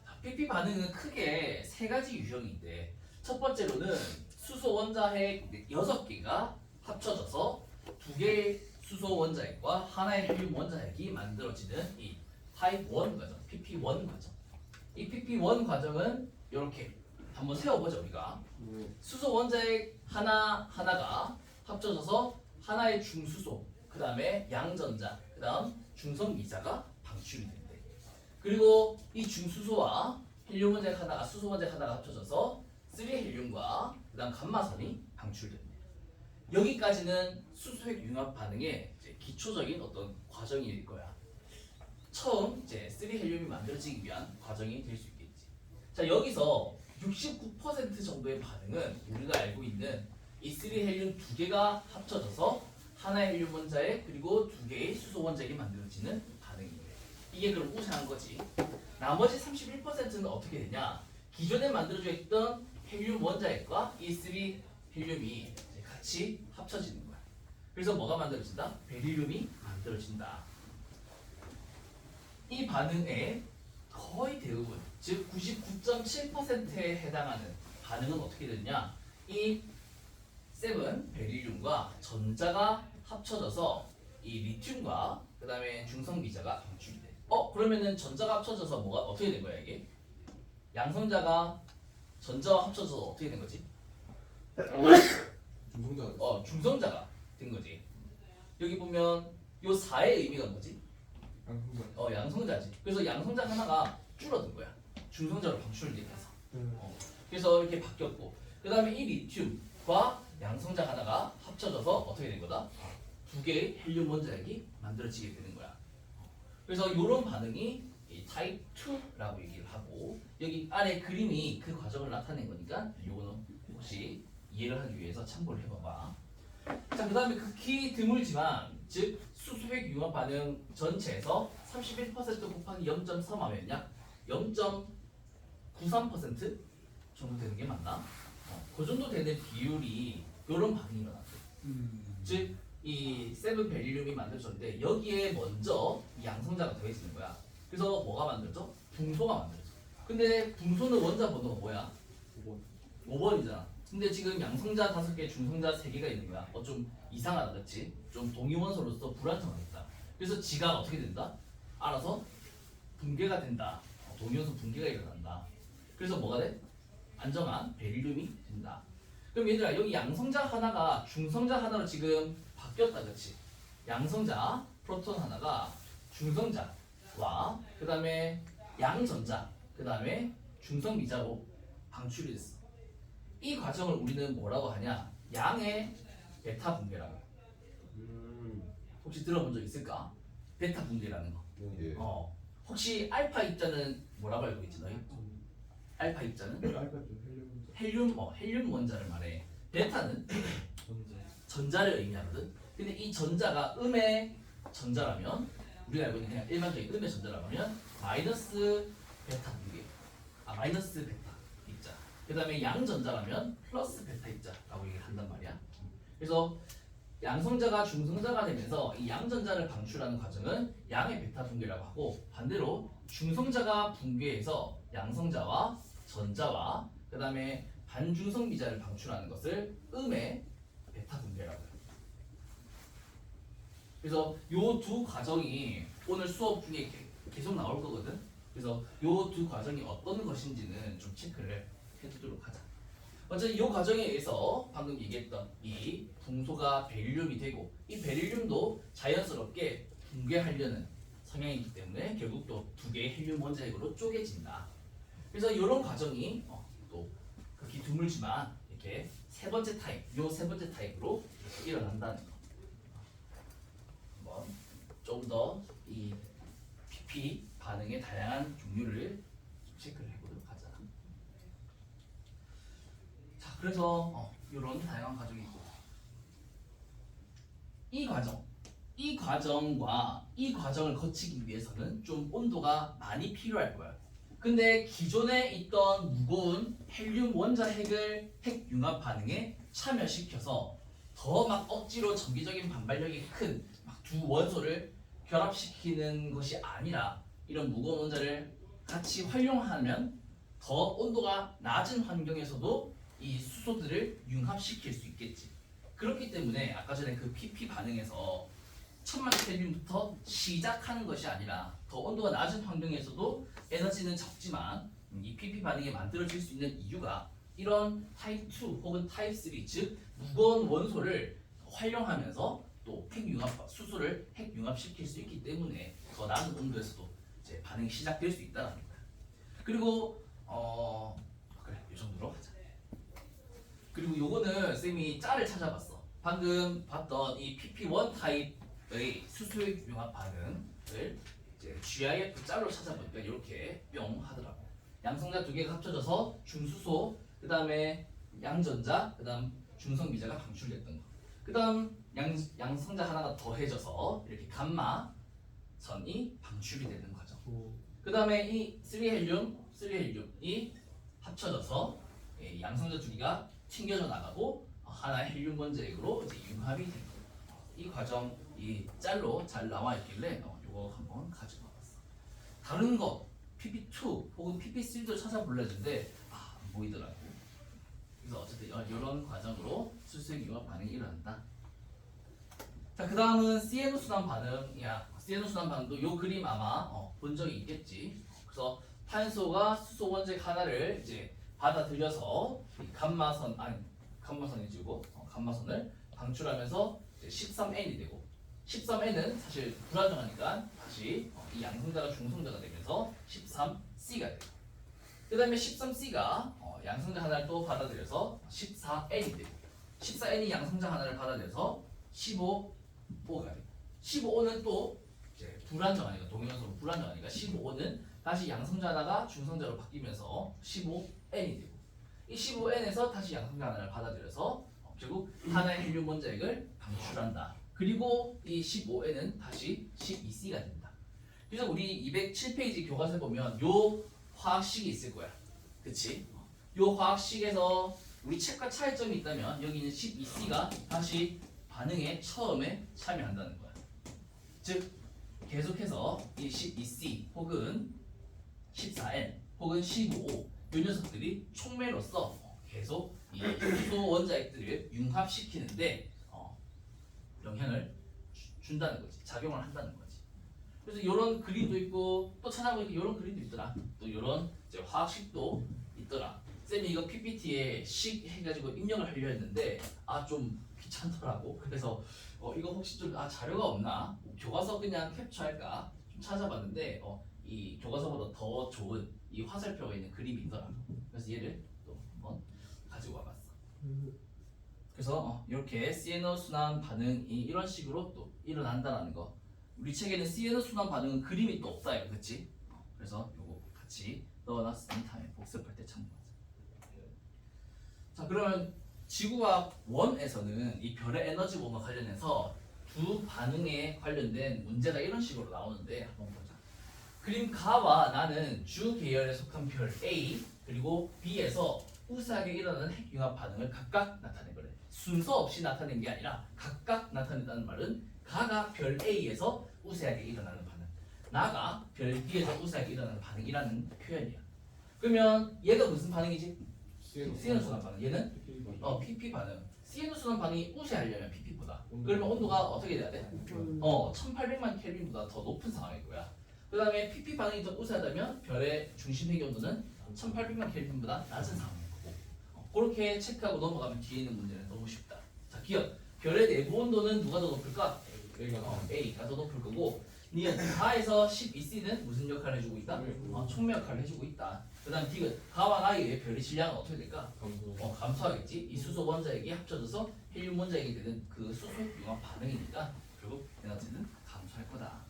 자, PP 반응은 크게 세 가지 유형인데, 첫 번째로는 수소 원자핵 6개가 합쳐져서 2개의 수소 원자핵과 하나의 헬륨 원자핵이 만들어지는 이 타입 1 과정, PP1 과정. 이 PP1 과정은 이렇게 한번 세워보자. 우리가 수소 원자핵 하나가 합쳐져서 하나의 중수소, 그 다음에 양전자, 그 다음 중성미자가 방출이 된대. 그리고 이 중수소와 헬륨 원자핵 하나가, 수소 원자핵 하나가 합쳐져서 3헬륨과 그 다음 감마선이 방출된대. 여기까지는 수소핵 융합 반응의 이제 기초적인 어떤 과정일 거야. 처음 이제 3헬륨이 만들어지기 위한 과정이 될 수 있겠지. 자, 여기서 69% 정도의 반응은 우리가 알고 있는 이 3헬륨 2개가 합쳐져서 하나의 헬륨 원자핵 그리고 2개의 수소 원자핵이 만들어지는 반응이에요. 이게 그럼 우세한 거지. 나머지 31%는 어떻게 되냐? 기존에 만들어져 있던 헬륨 원자핵과 이 3헬륨이 같이 합쳐지는 거야. 그래서 뭐가 만들어진다? 베릴륨이 만들어진다. 이 반응의 거의 대부분, 즉 99.7%에 해당하는 반응은 어떻게 되느냐? 이 7 베릴륨과 전자가 합쳐져서 이 리튬과 그 다음에 중성미자가 방출이 돼. 그러면은 전자가 합쳐져서 뭐가 어떻게 된 거야 이게? 양성자가 전자와 합쳐져서 어떻게 된 거지? 중성자가 중성자가 된 거지. 여기 보면 요 4의 의미가 뭐지? 양성자. 양성자지. 그래서 양성자 하나가 줄어든 거야. 중성자로 방출되면서. 그래서 이렇게 바뀌었고, 그 다음에 이 리튬과 양성자 하나가 합쳐져서 어떻게 된 거다? 2개의 헬륨 원자핵이 만들어지게 되는 거야. 그래서 이런 반응이 이 타입 2라고 얘기를 하고, 여기 안에 그림이 그 과정을 나타낸 거니까 이거는 혹시 이해를 하기 위해서 참고를 해봐봐. 자, 그 다음에 극히 드물지만, 즉 수소핵 융합 반응 전체에서 31% 곱하기 0.3하면 약 0.93% 정도 되는 게 맞나? 그 정도 되는 비율이 이런 반응이 일어났대. 즉 이 세븐 베릴륨이 만들어졌는데 여기에 먼저 이 양성자가 더해지는 거야. 그래서 뭐가 만들어져? 붕소가 만들어져. 근데 붕소는 원자 번호가 뭐야? 5번이잖아. 근데 지금 양성자 5개, 중성자 3개가 있는 거야. 좀 이상하다, 그렇지? 좀 동위원소로서 불안정하겠다. 그래서 지가 어떻게 된다? 알아서 붕괴가 된다. 동위원소 붕괴가 일어난다. 그래서 뭐가 돼? 안정한 베릴륨이 된다. 그럼 얘들아, 여기 양성자 하나가 중성자 하나로 지금 바뀌었다, 그렇지? 양성자 프로톤 하나가 중성자와 그 다음에 양전자, 그 다음에 중성미자로 방출이 됐어. 이 과정을 우리는 뭐라고 하냐? 양의 베타 붕괴라고. 혹시 들어본 적 있을까? 베타 붕괴라는 거. 예. 혹시 알파 입자는 뭐라고 알고 있지 너희? 알파 입자는 헬륨 원자를 말해. 베타는 전자를 의미하거든. 근데 이 전자가 음의 전자라면 우리가 알고 있는 그냥 일반적인 음의 전자라면 마이너스 베타 붕괴, 마이너스 베타 입자. 그 다음에 양전자라면 플러스 베타 입자라고 얘기를 한단 말이야. 그래서 양성자가 중성자가 되면서 이 양전자를 방출하는 과정은 양의 베타 붕괴라고 하고, 반대로 중성자가 붕괴해서 양성자와 전자와 그 다음에 반중성 미자를 방출하는 것을 음의 베타 붕괴라고 해요. 그래서 요 두 과정이 오늘 수업 중에 계속 나올 거거든. 그래서 요 두 과정이 어떤 것인지는 좀 체크를 해두도록 하자. 어쨌든 이 과정에 의해서 방금 얘기했던 이 붕소가 베릴륨이 되고, 이 베릴륨도 자연스럽게 붕괴하려는 성향이기 때문에 결국 또 두 개의 헬륨 원자핵으로 쪼개진다. 그래서 이런 과정이 또 극히 드물지만 이렇게 세 번째 타입, 요 세 번째 타입으로 일어난다는 거. 한번 좀 더 이 PP 반응의 다양한 종류를 체크를 해보도록 하자. 자, 그래서 이런 다양한 과정이 있고, 이 과정과 이 과정을 거치기 위해서는 좀 온도가 많이 필요할 거야. 근데 기존에 있던 무거운 헬륨 원자핵을 핵융합 반응에 참여시켜서 더 막 억지로 전기적인 반발력이 큰 막 두 원소를 결합시키는 것이 아니라, 이런 무거운 원자를 같이 활용하면 더 온도가 낮은 환경에서도 이 수소들을 융합시킬 수 있겠지. 그렇기 때문에 아까 전에 그 PP 반응에서 1000만 켈빈부터 시작하는 것이 아니라 더 온도가 낮은 환경에서도 에너지는 적지만 이 PP 반응이 만들어질 수 있는 이유가 이런 타입 2 혹은 타입 3, 즉 무거운 원소를 활용하면서 또 핵융합 수소를 핵융합시킬 수 있기 때문에 더 낮은 온도에서도 이제 반응이 시작될 수 있다는 거야. 그리고 그래, 이 정도로 하자. 그리고 요거는 쌤이 짤을 찾아봤어. 방금 봤던 이 PP1 타입의 수소핵 융합 반응을 이제 GIF 짤로 찾아보니까 이렇게 뿅 하더라고. 양성자 두 개가 합쳐져서 중수소, 그 다음에 양전자, 그 다음 중성미자가 방출됐던 거. 그 다음 양성자 하나가 더해져서 이렇게 감마선이 방출이 되는 과정. 그 다음에 이 3헬륨이 합쳐져서 양성자 두 개가 튕겨져 나가고 하나의 헬륨 원자핵으로 이제 융합이 된 거예요. 이 과정 이 짤로 잘 나와 있길래 이거 한번 가지고 와봤어. 다른 것 PP2 혹은 PP3도 찾아볼려 했는데 안 보이더라고. 그래서 어쨌든 이런 과정으로 수소핵 융합 반응이 일어난다. 자, 그 다음은 시에노 순환 반응이야. 시에노 순환 반응도 요 그림 아마 본 적이 있겠지. 그래서 탄소가 수소 원자핵 하나를 이제 받아들여서 이 감마선이지고 감마선을 방출하면서 13N이 되고, 13N은 사실 불안정하니까 다시 이 양성자가 중성자가 되면서 13C가 돼요. 그 다음에 13C가 양성자 하나를 또 받아들여서 14N이 되고, 14N이 양성자 하나를 받아들여서 15O가 돼요. 15O는 또 이제 불안정하니까, 동위원소로 불안정하니까 15O는 다시 양성자 하나가 중성자로 바뀌면서 15N이 되고, 이 15N에서 다시 양성자 하나를 받아들여서 결국 하나의 헬륨 원자핵을 방출한다. 그리고 이 15N은 다시 12C가 된다. 그래서 우리 207페이지 교과서에 보면 요 화학식이 있을 거야. 그치? 요 화학식에서 우리 책과 차이점이 있다면 여기 있는 12C가 다시 반응에 처음에 참여한다는 거야. 즉 계속해서 이 12C 혹은 14N 혹은 15O 요 녀석들이 촉매로서 계속 이 수소 원자핵들을 융합시키는데 영향을 준다는 거지. 작용을 한다는 거지. 그래서 이런 그림도 있고, 또 찾아보니까 이런 그림도 있더라. 또 이런 화학식도 있더라. 쌤이 이거 PPT에 식 해가지고 입력을 하려 했는데 좀 귀찮더라고. 그래서 이거 혹시 좀 자료가 없나? 교과서 그냥 캡처할까 찾아봤는데 이 교과서보다 더 좋은 이 화살표가 있는 그림이 있더라고. 그래서 얘를 또 한번 가지고 와봤어. 그래서 이렇게 시에너 순환 반응이 이런 식으로 또 일어난다라는 거. 우리 책에는 시에너 순환 반응은 그림이 또 없다 이거 그치? 그래서 요거 같이 넣어놨으니 다음에 복습할 때 참고하자. 자 그러면 지구과학 1에서는 이 별의 에너지원과 관련해서 두 반응에 관련된 문제가 이런 식으로 나오는데 한번 보자. 그림 가와 나는 주 계열에 속한 별 A 그리고 B에서 우수하게 일어나는 핵융합 반응을 각각 나타내 그래. 순서 없이 나타낸 게 아니라 각각 나타낸다는 말은 가가 별 A에서 우세하게 일어나는 반응, 나가 별 B에서 우세하게 일어나는 반응이라는 표현이야. 그러면 얘가 무슨 반응이지? 시에너 순환 반응. 얘는 PP 반응. 시에너 순환 반응이 우세하려면 PP보다. 그러면 온도가 어떻게 돼야 돼? 1800만 켈빈보다 더 높은 상황일 거야. 그 다음에 PP 반응이 더 우세하다면 별의 중심 회기 온도는 1800만 켈빈보다 낮은 상황일 거고. 그렇게 체크하고 넘어가면 뒤에 있는 문제는 너무 쉽다. 자, 기억. 별의 내부 온도는 누가 더 높을까? A가 더 높을 거고, 니은 4에서 12C는 무슨 역할을 해주고 있다? 촉매 역할을 해주고 있다. 그 다음 D는 가와 나의 별의 질량은 어떻게 될까? 감소하겠지. 이 수소 원자액이 합쳐져서 헬륨 원자액이 되는 그 수소 융합 반응이니까 결국 에너지는 감소할 거다.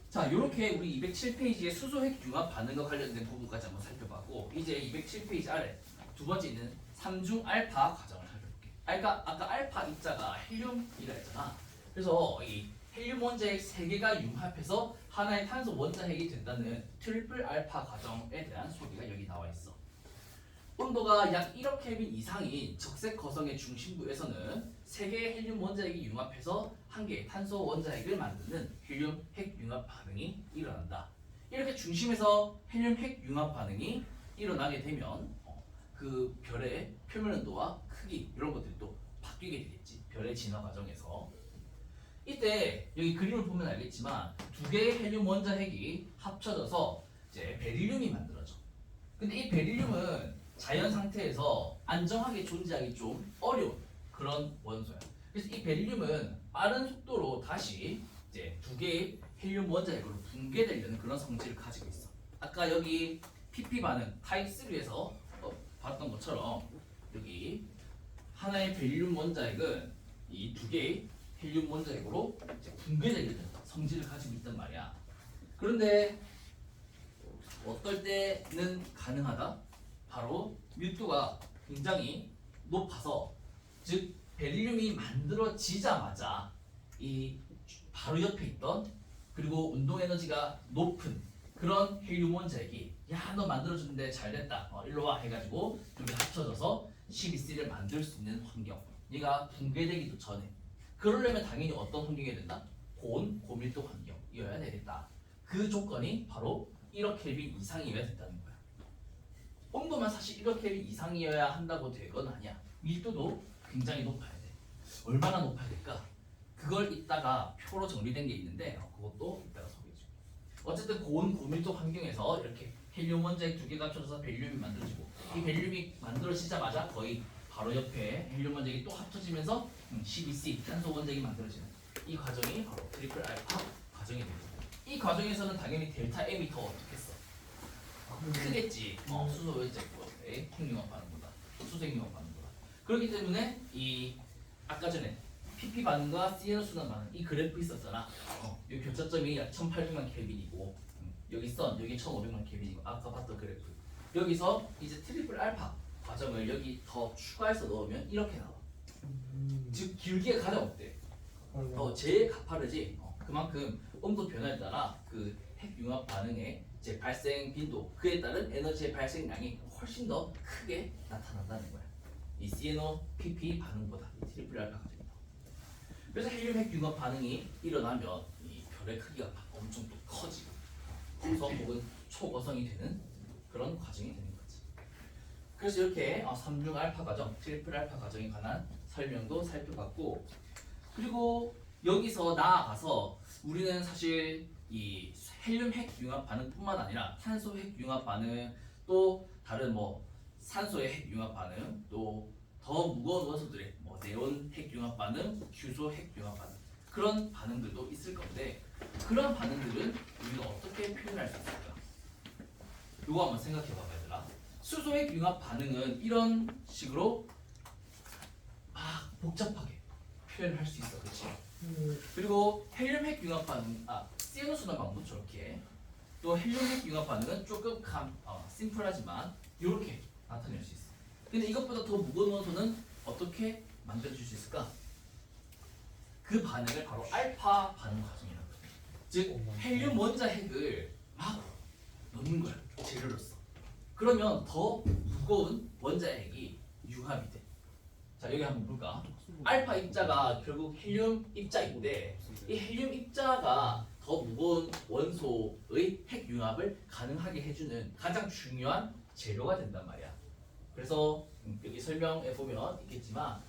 자, 이렇게 우리 207페이지의 수소 핵 융합 반응과 관련된 부분까지 한번 살펴봤고, 이제 207페이지 아래 두 번째 있는 3중 알파 과정을 살펴볼게. 아까 알파 입자가 헬륨이라 했잖아. 그래서 이 헬륨 원자핵 3개가 융합해서 하나의 탄소 원자핵이 된다는 트리플 알파 과정에 대한 소개가 여기 나와 있어. 온도가 약 1억 켈빈 이상인 적색 거성의 중심부에서는 3개의 헬륨 원자핵이 융합해서 한 개의 탄소 원자핵을 만드는 헬륨 핵 융합 반응이 일어난다. 이렇게 중심에서 헬륨 핵 융합 반응이 일어나게 되면 그 별의 표면 온도와 크기 이런 것들이 또 바뀌게 되겠지. 별의 진화 과정에서. 이때 여기 그림을 보면 알겠지만 두 개의 헬륨 원자핵이 합쳐져서 이제 베릴륨이 만들어져. 근데 이 베릴륨은 자연 상태에서 안정하게 존재하기 좀 어려운 그런 원소야. 그래서 이 베릴륨은 빠른 속도로 다시 이제 두 개의 헬륨 원자핵으로 붕괴되려는 그런 성질을 가지고 있어. 아까 여기 PP 반응 타입 3에서 봤던 것처럼 여기 하나의 베릴륨 원자핵은 이 두 개의 헬륨 원자핵으로 붕괴되려는 성질을 가지고 있단 말이야. 그런데 어떨 때는 가능하다? 바로 밀도가 굉장히 높아서, 즉 베릴륨이 만들어지자마자 이 바로 옆에 있던 그리고 운동 에너지가 높은 그런 헬륨 원자핵이 야 너 만들어주는데 잘 됐다 일로 와 해가지고 여기 합쳐져서 12C를 만들 수 있는 환경, 얘가 붕괴되기도 전에 그러려면 당연히 어떤 환경이 된다? 고밀도 환경이어야 되겠다. 그 조건이 바로 1억 켈빈 이상이어야 된다는 거야. 온도만 사실 1억 켈빈 이상이어야 한다고 되건 아니야. 밀도도 굉장히 높아야 돼. 얼마나 높아야 될까? 그걸 이따가 표로 정리된 게 있는데 그것도 이따가 소개해줄게. 어쨌든 고밀도 환경에서 이렇게 헬륨 원자핵 두 개가 합쳐져서 벨륨이 만들어지고, 이 벨륨이 만들어지자마자 거의 바로 옆에 헬륨 원자핵이 또 합쳐지면서 12C 탄소 원자핵이 만들어지는 이 과정이 바로 트리플 알파 과정이 됩니다. 이 과정에서는 당연히 델타 M이 더 어떻겠어? 크겠지. 수소 원자핵의 핵융합 반응보다, 수소 핵융합 반응보다. 그렇기 때문에 이 아까 전에 PP 반응과 시에너 순환 반응 이 그래프 있었잖아. 이 교차점이 약 1800만 켈빈이고 여기 1500만 켈빈이고 아까 봤던 그래프. 여기서 이제 트리플 알파 과정을 여기 더 추가해서 넣으면 이렇게 나와. 즉 기울기가 가장 없대. 제일 가파르지. 그만큼 온도 변화에 따라 그 핵융합 반응의 제 발생 빈도, 그에 따른 에너지의 발생량이 훨씬 더 크게 나타난다는 거야. 이 시에노 PP 반응보다 이 트리플 알파 과정이. 그래서 헬륨 핵융합 반응이 일어나면 이 별의 크기가 엄청 또 커지고 거성 혹은 초거성이 되는 그런 과정이 되는 거지. 그래서 이렇게 3중 알파 과정, 트리플 알파 과정에 관한 설명도 살펴봤고, 그리고 여기서 나아가서 우리는 사실 이 헬륨 핵융합 반응뿐만 아니라 탄소 핵융합 반응, 또 다른 산소의 핵융합 반응, 또 더 무거운 원소들의 네온 핵융합 반응, 규소 핵융합 반응, 그런 반응들도 있을 건데 그런 반응들은 우리가 어떻게 표현할 수 있을까? 이거 한번 생각해 봐봐 얘들아. 수소핵 융합 반응은 이런 식으로 복잡하게 표현할 수 있어, 그렇지? 그리고 헬륨 핵 융합 반응, 시에노순환 방도 저렇게. 또 헬륨 핵 융합 반응은 조금 심플하지만 이렇게 나타낼 수 있어. 근데 이것보다 더 무거운 원소는 어떻게 만들어줄 수 있을까? 그 반응을 바로 알파 반응 과정이라고 해. 즉 헬륨 원자 핵을 막 넣는 거야, 재료로서. 그러면 더 무거운 원자 핵이 융합이 돼. 자, 여기 한번 볼까? 알파 입자가 결국 헬륨 입자인데 이 헬륨 입자가 더 무거운 원소의 핵 융합을 가능하게 해주는 가장 중요한 재료가 된단 말이야. 그래서 여기 설명해 보면 있겠지만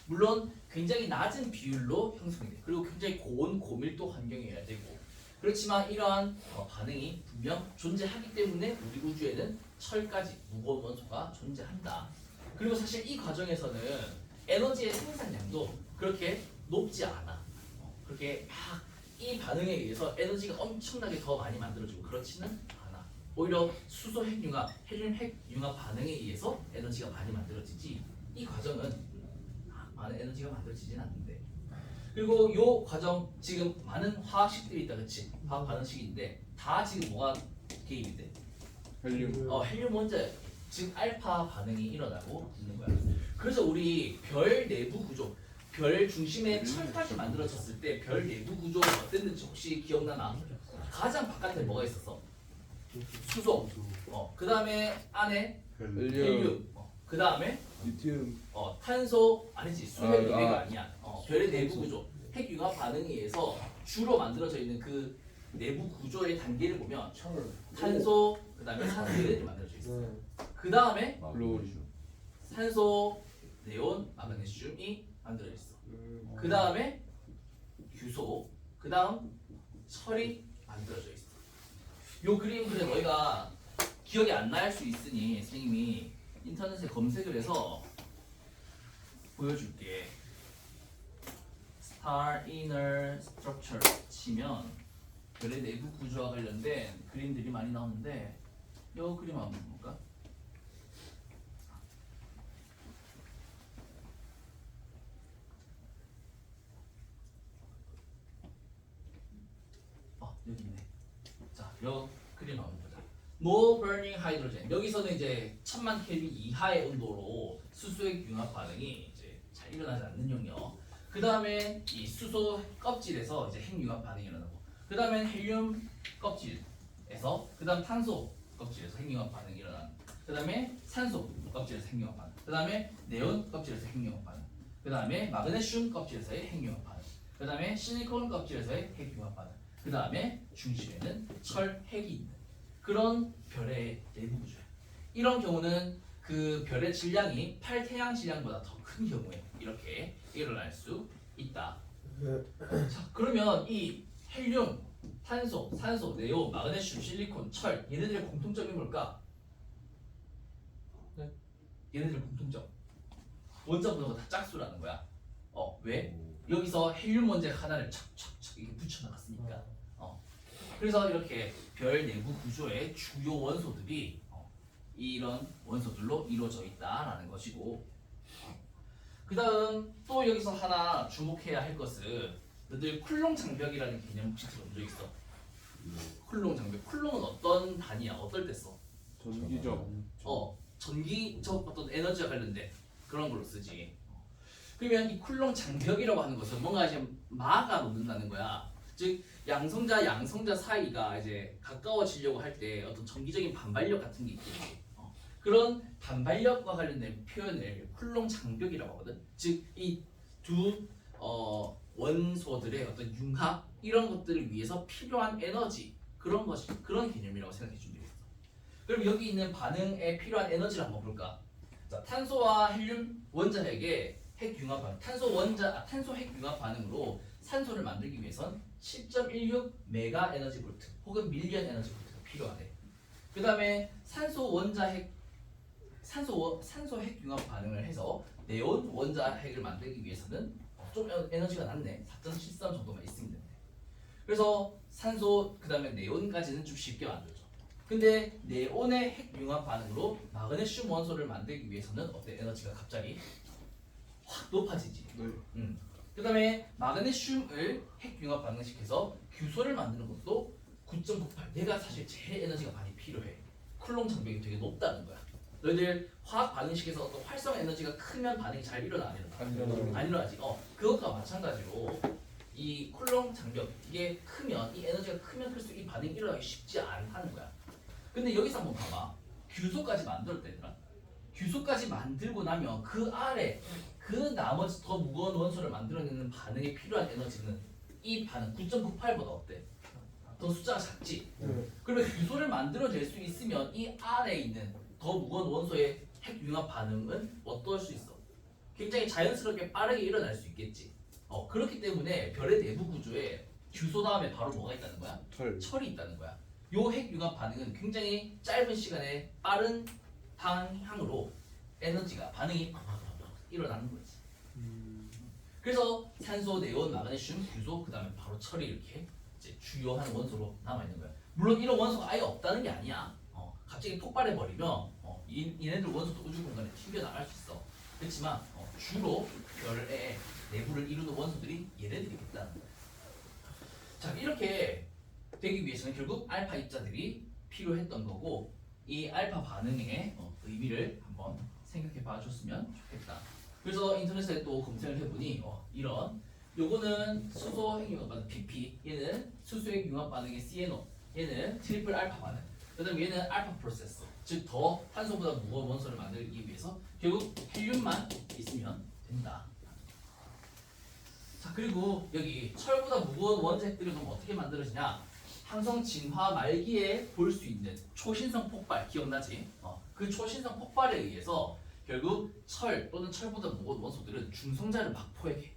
물론 굉장히 낮은 비율로 형성이 돼. 그리고 굉장히 고온 고밀도 환경이어야 되고 그렇지만 이러한 반응이 분명 존재하기 때문에 우리 우주에는 철까지 무거운 원소가 존재한다. 그리고 사실 이 과정에서는 에너지의 생산량도 그렇게 높지 않아. 그렇게 막 이 반응에 의해서 에너지가 엄청나게 더 많이 만들어지고 그렇지는 않아. 오히려 수소 핵융합, 헬륨 핵융합 반응에 의해서 에너지가 많이 만들어지지 이 과정은 많은 에너지가 만들어지진 않는데 그리고 이 과정 지금 많은 화학식들이 있다 그치? 화학 반응식인데 다 지금 뭐가 개입이 돼? 헬륨. 헬륨 원자 즉 알파 반응이 일어나고 있는 거야. 그래서 우리 별 내부 구조, 별 중심에 철까지 만들어졌을 때 별 내부 구조가 어땠는지 혹시 기억나나? 가장 바깥에 뭐가 있었어? 수소. 그 다음에 안에 헬륨. 그 다음에 리튬. 탄소 아니지 수핵 유해가 아니야. 별의 내부 구조, 핵융합 반응에 의해서 주로 만들어져 있는 그 내부 구조의 단계를 보면 탄소, 그 다음에 산소 얘네들이 만들어져 있어. 그 다음에 산소, 네온, 마그네슘이 만들어져 있어. 그 다음에 규소, 그 다음 철이 만들어져 있어. 요 그림 근데 너희가 기억이 안 날 수 있으니 선생님이 인터넷에 검색을 해서 보여줄게. Star Inner Structure 치면 별의 내부 구조와 관련된 그림들이 많이 나오는데 요 그림 한번 볼까? 여기 있네. 자, 요 그림 한번 보자. No burning hydrogen. 여기서는 이제 1000만 켈빈 이하의 온도로 수소의 융합 반응이 이제 잘 일어나지 않는 영역. 그 다음에 이 수소 껍질에서 이제 핵융합 반응이 일어나고, 그 다음에 헬륨 껍질에서, 그 다음 탄소 껍질에서 핵융합 반응이 일어나는. 그 다음에 산소 껍질에서 핵융합 반응. 그 다음에 네온 껍질에서 핵융합 반응. 그 다음에 마그네슘 껍질에서의 핵융합 반응. 그 다음에 실리콘 껍질에서의 핵융합 반응. 그 다음에 중심에는 철 핵이 있는 그런 별의 내부 구조야. 이런 경우는 그 별의 질량이 8태양 질량보다 더 큰 경우에 이렇게 일어날 수 있다. 자, 그러면 이 헬륨, 탄소, 산소, 네온, 마그네슘, 실리콘, 철 얘네들의 공통점이 뭘까? 얘네들 공통점. 원자 번호가 다 짝수라는 거야. 왜? 여기서 헬륨 원자 하나를 착착착 이렇게 붙여나갔으니까. 그래서 이렇게 별 내부 구조의 주요 원소들이 이런 원소들로 이루어져 있다라는 것이고, 그 다음 또 여기서 하나 주목해야 할 것은 너들 쿨롱 장벽이라는 개념 혹시 들어본 적 있어? 쿨롱 장벽. 쿨롱은 어떤 단위야? 어떨 때 써? 전기적. 전기적 어떤 에너지와 관련된 그런 걸로 쓰지. 그러면 이 쿨롱 장벽이라고 하는 것은 뭔가 이제 막아 놓는다는 거야. 즉 양성자 사이가 이제 가까워지려고 할 때 어떤 전기적인 반발력 같은 게 있겠지. 그런 반발력과 관련된 표현을 쿨롱 장벽이라고 하거든. 즉 이 두 원소들의 어떤 융합 이런 것들을 위해서 필요한 에너지 그런 개념이라고 생각해 주면 되겠어. 그럼 여기 있는 반응에 필요한 에너지를 한번 볼까? 자, 탄소와 헬륨 원자핵의 핵융합 반응, 탄소 핵융합 반응으로 산소를 만들기 위해선 10.16 메가 에너지 볼트 혹은 밀리언 에너지 볼트가 필요하대. 그 다음에 산소 핵융합 반응을 해서 네온 원자 핵을 만들기 위해서는 좀 에너지가 낮네. 4.73 정도만 있으면 된대. 그래서 산소 그다음에 네온까지는 좀 쉽게 만들죠. 근데 네온의 핵융합 반응으로 마그네슘 원소를 만들기 위해서는 어때? 에너지가 갑자기 확 높아지지. 네. 그다음에 마그네슘을 핵융합 반응시켜서 규소를 만드는 것도 9.98. 얘가 사실 제일 에너지가 많이 필요해. 쿨롱 장벽이 되게 높다는 거야. 너희들 화학 반응식에서 어떤 활성 에너지가 크면 반응이 잘 일어나 안 일어나? 안 일어나지. 그것과 마찬가지로 이 쿨롱 장벽 이게 크면 이 에너지가 크면 클수록 이 반응이 일어나기 쉽지 않다는 거야. 근데 여기서 한번 봐봐. 규소까지 만들었다니까. 규소까지 만들고 나면 그 아래 그 나머지 더 무거운 원소를 만들어내는 반응에 필요한 에너지는 이 반응 9.98보다 어때? 더 숫자가 작지? 그러면 규소를 만들어낼 수 있으면 이 아래에 있는 더 무거운 원소의 핵융합 반응은 어떨 수 있어? 굉장히 자연스럽게 빠르게 일어날 수 있겠지. 그렇기 때문에 별의 내부 구조에 규소 다음에 바로 뭐가 있다는 거야? 철이 있다는 거야. 요 핵융합 반응은 굉장히 짧은 시간에 빠른 방향으로 에너지가 반응이 일어나는 거지. 그래서 산소, 네온, 마그네슘, 규소, 그 다음에 바로 철이 이렇게 이제 주요한 원소로 남아 있는 거야. 물론 이런 원소가 아예 없다는 게 아니야. 갑자기 폭발해 버리면 얘네들 원소도 우주 공간에 튕겨 나갈 수 있어. 그렇지만 주로 별의 내부를 이루는 원소들이 얘네들이 있다는 거야. 자, 이렇게 되기 위해서는 결국 알파 입자들이 필요했던 거고, 이 알파 반응의 의미를 한번 생각해 봐 줬으면 좋겠다. 그래서 인터넷에 또 검색을 해보니 이런 요거는 수소 핵융합 반응 PP, 얘는 수소 핵융합 반응의 CNO, 얘는 트리플 알파 반응, 그다음에 얘는 알파 프로세스, 즉 더 탄소보다 무거운 원소를 만들기 위해서 결국 헬륨만 있으면 된다. 자, 그리고 여기 철보다 무거운 원자핵들을 그럼 어떻게 만들어지냐? 항성 진화 말기에 볼 수 있는 초신성 폭발 기억나지? 그 초신성 폭발에 의해서 결국 철 또는 철보다 무거운 원소들은 중성자를 막 포획해.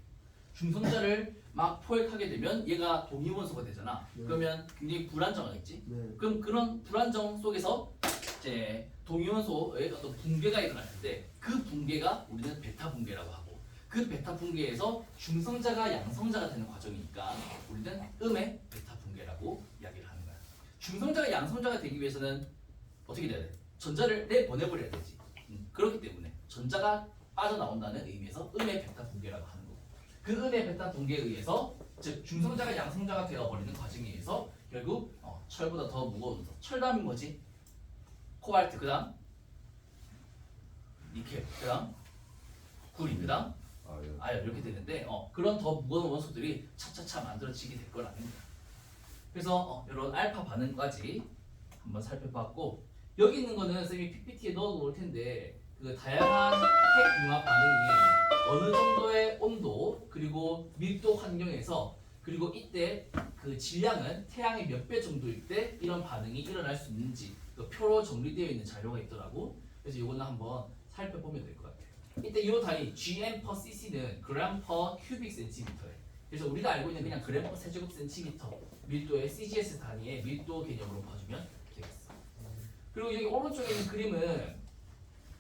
중성자를 막 포획하게 되면 얘가 동위원소가 되잖아. 그러면 굉장히 불안정하겠지. 그럼 그런 불안정 속에서 이제 동위원소의 어떤 붕괴가 일어날 텐데 그 붕괴가 우리는 베타 붕괴라고 하고, 그 베타 붕괴에서 중성자가 양성자가 되는 과정이니까 우리는 음의 베타 붕괴라고 이야기를 하는 거야. 중성자가 양성자가 되기 위해서는 어떻게 돼야 돼? 전자를 내보내버려야 되지. 그렇기 때문에 전자가 빠져나온다는 의미에서 음의 베타 붕괴라고 하는 거고, 그 음의 베타 붕괴에 의해서 즉 중성자가 양성자가 되어버리는 과정에 의해서 결국 철보다 더 무거운 철 다음이 뭐지? 코발트, 그 다음 니켈, 그 다음 구리, 그 다음 아연, 이렇게 되는데 그런 더 무거운 원소들이 차차차 만들어지게 될 거라는 거야. 그래서 이런 알파 반응까지 한번 살펴봤고, 여기 있는 거는 쌤이 PPT에 넣어 놓을 텐데 그 다양한 핵융합 반응이 어느 정도의 온도 그리고 밀도 환경에서 그리고 이때 그 질량은 태양의 몇 배 정도일 때 이런 반응이 일어날 수 있는지 그 표로 정리되어 있는 자료가 있더라고. 그래서 이거는 한번 살펴보면 될 것 같아요. 이때 이 단위 gm per cc는 gram per cubic centimeter에, 그래서 우리가 알고 있는 그냥 그램 per 세제곱 센티미터 밀도의 CGS 단위의 밀도 개념으로 봐주면 되겠어. 그리고 여기 오른쪽에 있는 그림은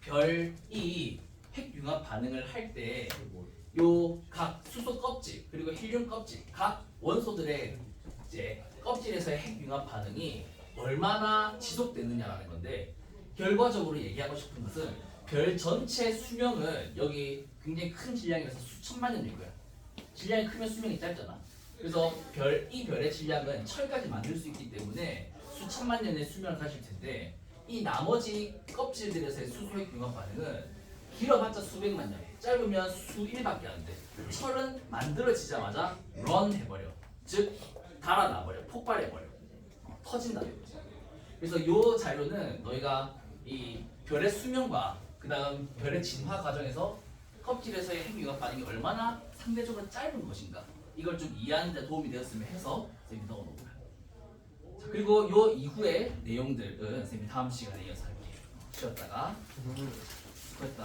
별이 핵융합 반응을 할 때 요 각 수소 껍질 그리고 헬륨 껍질 각 원소들의 이제 껍질에서의 핵융합 반응이 얼마나 지속되느냐라는 건데, 결과적으로 얘기하고 싶은 것은 별 전체 수명은 여기 굉장히 큰 질량이라서 수천만 년일 거야. 질량이 크면 수명이 짧잖아. 그래서 이 별의 질량은 철까지 만들 수 있기 때문에 수천만 년의 수명을 가질 텐데, 이 나머지 껍질들에서의 수소핵 융합 반응은 길어봤자 수백만 년, 짧으면 수일밖에 안 돼. 철은 만들어지자마자 런 해버려, 즉 달아나버려, 폭발해버려, 터진다는 거지. 그래서 이 자료는 너희가 이 별의 수명과 그 다음 별의 진화 과정에서 껍질에서의 핵융합 반응이 얼마나 상대적으로 짧은 것인가, 이걸 좀 이해하는 데 도움이 되었으면 해서 쌤이 넣어놓은 거야. 자, 그리고 요 이후의 내용들은 쌤이 다음 시간에 이어서 할게요. 쉬었다가 수고했다.